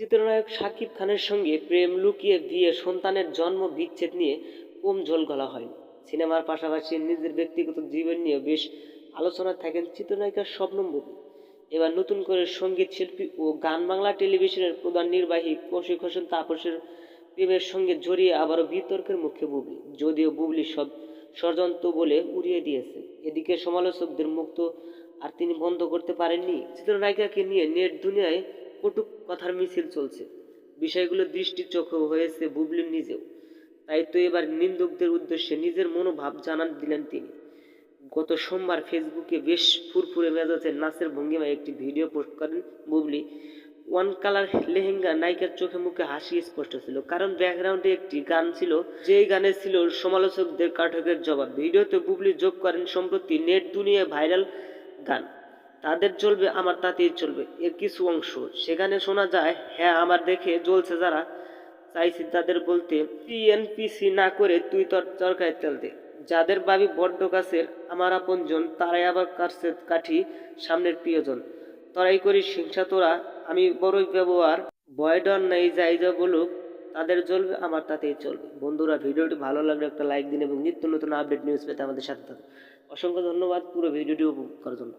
চিত্রনায়ক শাকিব খানের সঙ্গে প্রেম লুকিয়ে বিয়ে সন্তানের জন্ম বিচ্ছেদ নিয়ে কম ঝোল গলা হয়নি। সিনেমার পাশাপাশি নিজের ব্যক্তিগত জীবন নিয়ে বেশ আলোচনায় থাকেন চিত্রনায়িকা শবনম বুবলী। এবার নতুন করে সঙ্গীত শিল্পী ও গান বাংলা টেলিভিশনের প্রধান নির্বাহী কৌশিক হোসেন তাপসের প্রেমের সঙ্গে জড়িয়ে আবারও বিতর্কের মুখে বুবলী, যদিও বুবলী সব ষড়যন্ত্র বলে উড়িয়ে দিয়েছে। এদিকে সমালোচকদের মুক্ত আর তিনি বন্ধ করতে পারেননি। চিত্রনায়িকাকে নিয়ে নেট দুনিয়ায় কটূক কথার মিছিল চলছে। বিষয়গুলো দৃষ্টিচক্ষু হয়েছে বুবলির নিজেও। তাই তো এবার নিন্দুকদের উদ্দেশ্যে নিজের মনোভাব জানান দিলেন তিনি। গত সোমবার ফেসবুকে বেশ ফুরফুরে মেজাজে নাচের ভঙ্গিমায় একটি ভিডিও পোস্ট করেন বুবলি। ওয়ান কালার লেহেঙ্গা নায়িকার চোখে মুখে হাসি স্পষ্ট ছিল, কারণ ব্যাকগ্রাউন্ডে একটি গান ছিল, যেই গানে ছিল সমালোচকদের কাঠকের জবাব। ভিডিওতে বুবলি যোগ করেন সম্প্রতি নেট দুনিয়ায় ভাইরাল গান তাদের চলবে আমার তাতেই চলবে এর কিছু অংশ। সেখানে শোনা যায়, হ্যাঁ আমার দেখে জ্বলছে যারা, চাইছি তাদের বলতে টিএনপিসি না করে তুই তোর চরকায় তেল দে। যাদের ভাবি বড্ড কাছের আমার আপনজন, তারাই আবার কাছে কাঠি সামনের প্রিয়জন। তরাই করিস হিংসা তোরা, আমি বড়ই ব্যবহার, ভয় ডর নাই, যাই যা বলুক তাদের চলবে আমার তাতেই চলবে। বন্ধুরা, ভিডিওটি ভালো লাগলে একটা লাইক দিন এবং নিত্য নতুন আপডেট নিউজ পেতে আমাদের সাথে থাকুন। অসংখ্য ধন্যবাদ পুরো ভিডিওটি উপভোগ করার জন্য।